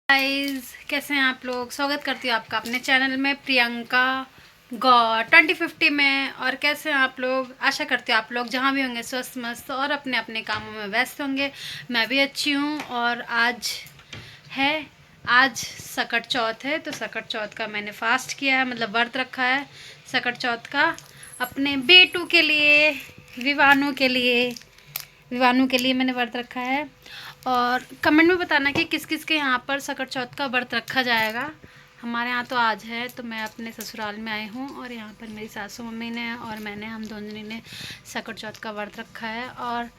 Guys, कैसे हैं आप लोग। स्वागत करती हूँ आपका अपने चैनल में प्रियंका गॉड 2050 में। और कैसे हैं आप लोग। आशा करती हूँ आप लोग जहाँ भी होंगे स्वस्थ मस्त और अपने अपने कामों में व्यस्त होंगे। मैं भी अच्छी हूँ। और आज सकट चौथ है, तो सकट चौथ का मैंने फास्ट किया है, मतलब व्रत रखा है सकट चौथ का अपने बेटू के लिए, विवानू के लिए मैंने व्रत रखा है। और कमेंट में बताना कि किस किस के यहाँ पर सकट चौथ का व्रत रखा जाएगा। हमारे यहाँ तो आज है, तो मैं अपने ससुराल में आई हूँ और यहाँ पर मेरी सासू मम्मी ने और मैंने, हम दोनों ने सकट चौथ का व्रत रखा है। और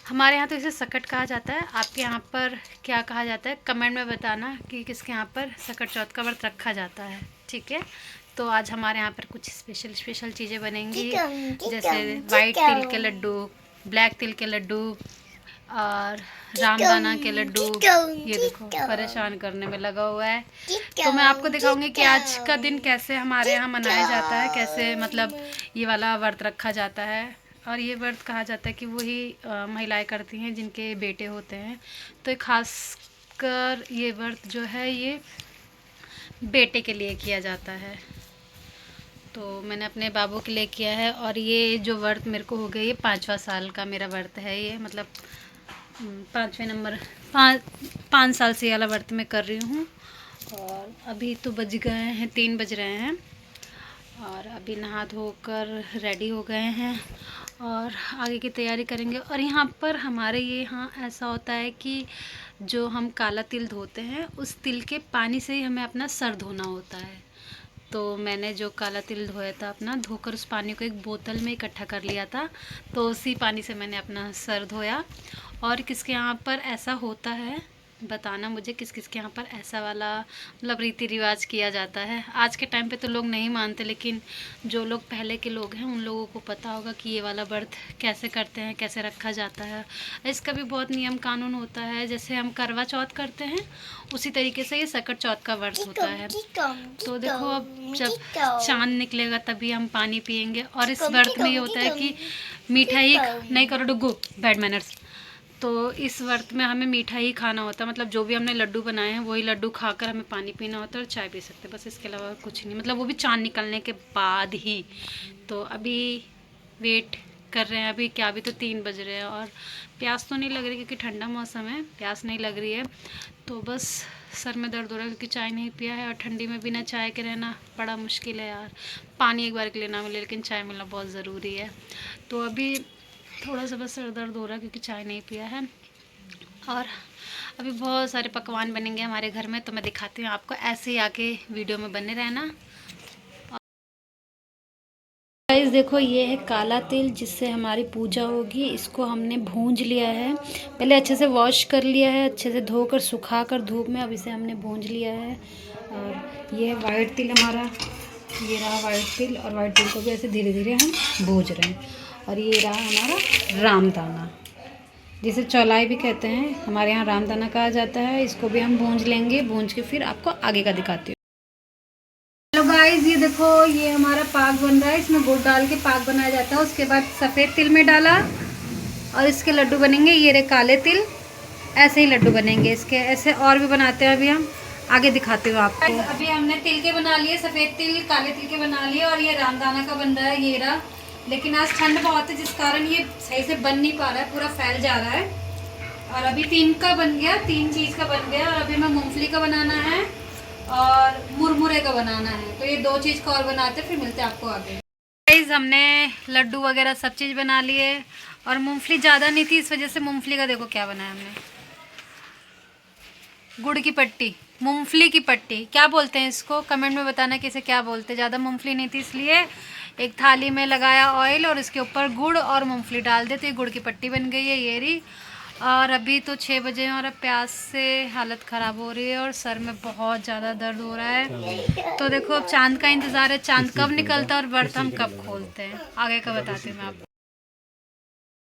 हमारे यहाँ तो इसे सकट कहा जाता है। आपके यहाँ पर क्या कहा जाता है, कमेंट में बताना कि किसके यहाँ पर सकट चौथ का व्रत रखा जाता है। ठीक है, तो आज हमारे यहाँ पर कुछ स्पेशल चीज़ें बनेंगी, जैसे वाइट तिल के लड्डू, ब्लैक तिल के लड्डू और रामदाना के लड्डू। ये देखो परेशान करने में लगा हुआ है। तो मैं आपको दिखाऊंगी कि आज का दिन कैसे हमारे यहाँ मनाया जाता है, कैसे मतलब ये वाला व्रत रखा जाता है। और ये व्रत कहा जाता है कि वही महिलाएं करती हैं जिनके बेटे होते हैं। तो खास कर ये व्रत जो है ये बेटे के लिए किया जाता है। तो मैंने अपने बाबू के लिए किया है। और ये जो व्रत मेरे को हो गया, ये 5वां साल का मेरा व्रत है। ये मतलब 5वें नंबर 5 साल से ये वाला व्रत मैं कर रही हूँ। और अभी तो बज गए हैं 3 बज रहे हैं और अभी नहा धोकर रेडी हो गए हैं और आगे की तैयारी करेंगे। और यहाँ पर हमारे यहाँ ऐसा होता है कि जो हम काला तिल धोते हैं, उस तिल के पानी से ही हमें अपना सर धोना होता है। तो मैंने जो काला तिल धोया था अपना, धोकर उस पानी को एक बोतल में इकट्ठा कर लिया था, तो उसी पानी से मैंने अपना सर धोया। और किसके यहाँ पर ऐसा होता है बताना मुझे, किस किस के यहाँ पर ऐसा वाला मतलब रीति रिवाज किया जाता है। आज के टाइम पे तो लोग नहीं मानते, लेकिन जो लोग पहले के लोग हैं उन लोगों को पता होगा कि ये वाला व्रत कैसे करते हैं, कैसे रखा जाता है। इसका भी बहुत नियम कानून होता है। जैसे हम करवा चौथ करते हैं, उसी तरीके से ये सकट चौथ का व्रत होता है। तो देखो, अब जब चांद निकलेगा तभी हम पानी पियेंगे। और इस व्रत में ये होता है कि मिठाई नहीं करो डुग्गू, बैड मैनर्स। तो इस व्रत में हमें मीठा ही खाना होता है, मतलब जो भी हमने लड्डू बनाए हैं वही लड्डू खाकर हमें पानी पीना होता है और चाय पी सकते हैं, बस इसके अलावा कुछ नहीं, मतलब वो भी चांद निकलने के बाद ही। तो अभी वेट कर रहे हैं, अभी क्या, अभी तो 3 बज रहे हैं और प्यास तो नहीं लग रही क्योंकि ठंडा मौसम है, प्यास नहीं लग रही है। तो बस सर में दर्द हो रहा है क्योंकि चाय नहीं पिया है और ठंडी में बिना चाय के रहना बड़ा मुश्किल है यार। पानी एक बार के लिए ना मिले, लेकिन चाय मिलना बहुत ज़रूरी है। तो अभी थोड़ा सा बस सर दर्द हो रहा है क्योंकि चाय नहीं पिया है। और अभी बहुत सारे पकवान बनेंगे हमारे घर में, तो मैं दिखाती हूँ आपको, ऐसे ही आके वीडियो में बने रहना। गाइस देखो, ये है काला तिल जिससे हमारी पूजा होगी। इसको हमने भूंज लिया है, पहले अच्छे से वॉश कर लिया है, अच्छे से धोकर सुखा कर धूप में, अब इसे हमने भूंज लिया है। और ये है वाइट तिल हमारा, ये रहा वाइट तिल। और वाइट तिल को भी ऐसे धीरे धीरे हम भूंज रहे हैं। और ये रहा हमारा रामदाना, जिसे चौलाई भी कहते हैं, हमारे यहाँ रामदाना कहा जाता है। इसको भी हम भूंज लेंगे, भूंज के फिर आपको आगे का दिखाती हूँ। हेलो गाइस, ये देखो ये हमारा पाक बन रहा है। इसमें गुड़ डाल के पाक बनाया जाता है, उसके बाद सफ़ेद तिल में डाला और इसके लड्डू बनेंगे। ये रहे काले तिल, ऐसे ही लड्डू बनेंगे इसके, ऐसे और भी बनाते हैं। अभी हम आगे दिखाते हुए आपको। अभी हमने तिल के बना लिए, सफ़ेद तिल काले तिल के बना लिए, और ये रामदाना का बन रहा है, ये रहा। लेकिन आज ठंड बहुत है जिस कारण ये सही से बन नहीं पा रहा है, पूरा फैल जा रहा है। और अभी 3 का बन गया, 3 चीज़ का बन गया। और अभी हमें मूंगफली का बनाना है और मुरमुरे का बनाना है, तो ये 2 चीज़ का और बनाते, फिर मिलते हैं आपको आगे। गाइस, हमने लड्डू वगैरह सब चीज़ बना लिए और मूंगफली ज़्यादा नहीं थी, इस वजह से मूंगफली का देखो क्या बनाया हमने, गुड़ की पट्टी, मूंगफली की पट्टी क्या बोलते हैं इसको, कमेंट में बताना कि इसे क्या बोलते हैं। ज़्यादा मूंगफली नहीं थी इसलिए एक थाली में लगाया ऑयल और इसके ऊपर गुड़ और मूंगफली डाल दे, तो ये गुड़ की पट्टी बन गई है, ये रही। और अभी तो 6 बजे हैं और अब प्यास से हालत ख़राब हो रही है और सर में बहुत ज़्यादा दर्द हो रहा है। तो देखो अब चांद का इंतज़ार है, चांद कब निकलता है और व्रत हम कब खोलते हैं, आगे का बताती हूँ मैं आपको।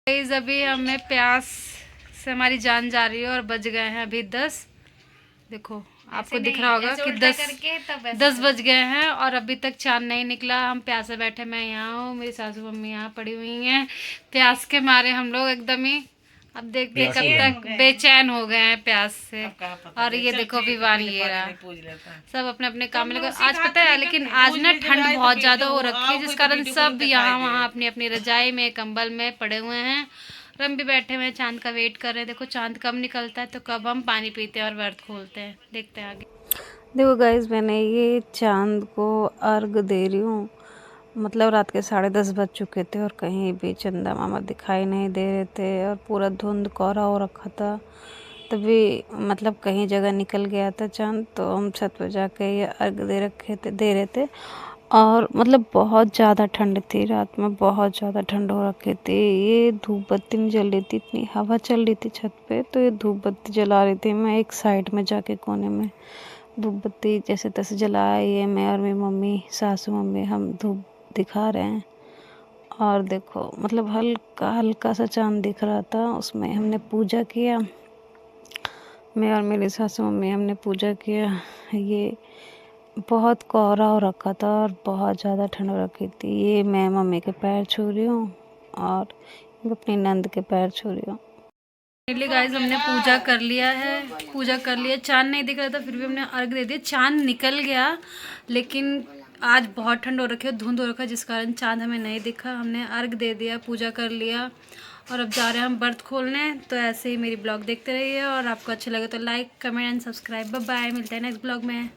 गाइस, अभी हमें प्यास से हमारी जान जा रही है और बज गए हैं अभी 10। देखो आपको दिख रहा होगा कि 10 बज गए हैं और अभी तक चांद नहीं निकला। हम प्यासे बैठे, मैं यहाँ हूँ, मेरी सासू मम्मी यहाँ पड़ी हुई हैं। प्यास के मारे हम लोग एकदम ही अब देखते कब तक बेचैन हो गए हैं प्यास से। और ये देखो विवान ये रहा, सब अपने अपने काम में लगे। आज पता है लेकिन आज ना ठंड बहुत ज़्यादा हो रखी है, जिस कारण सब यहाँ वहाँ अपनी अपनी रजाई में कंबल में पड़े हुए हैं। और हम भी बैठे हुए हैं, चांद का वेट कर रहे हैं। देखो चांद कब निकलता है तो कब हम पानी पीते हैं और व्रत खोलते हैं, देखते हैं आगे। देखो गाइस, मैंने ये चांद को अर्घ दे रही हूँ। मतलब रात के 10:30 बज चुके थे और कहीं भी चंदा मामा दिखाई नहीं दे रहे थे और पूरा धुंध कोहरा हो रखा था। तभी मतलब कहीं जगह निकल गया था चांद, तो हम छत पर जाके ये अर्घ दे रहे थे। और मतलब बहुत ज़्यादा ठंड थी रात में, बहुत ज़्यादा ठंड हो रखी थी। ये धूप बत्ती नहीं जल रही थी, इतनी हवा चल रही थी छत पे, तो ये धूप बत्ती जला रही थी। मैं एक साइड में जाके कोने में धूप बत्ती जैसे तैसे जलाए, ये मैं और मेरी मम्मी, सासू मम्मी, हम धूप दिखा रहे हैं। और देखो मतलब हल्का हल्का सा चांद दिख रहा था, उसमें हमने पूजा किया। मैं और मेरी सासू मम्मी हमने पूजा किया। ये बहुत कोहरा हो रखा था और बहुत ज़्यादा ठंड हो रखी थी। ये मैं मम्मी के पैर छू रही हूँ और अपनी नंद के पैर छू रही हूँ। फाइनली गाइस हमने पूजा कर लिया है, पूजा कर लिया। चांद नहीं दिख रहा था फिर भी हमने अर्घ दे दिया। चांद निकल गया लेकिन आज बहुत ठंड हो रखी है, धुंध हो रखा है, जिस कारण चांद हमें नहीं दिखा। हमने अर्घ दे दिया, पूजा कर लिया और अब जा रहे हैं हम व्रत खोलने। तो ऐसे ही मेरी ब्लॉग देखते रहिए और आपको अच्छा लगे तो like comment and subscribe. Bye bye, मिलते हैं नेक्स्ट ब्लॉग में।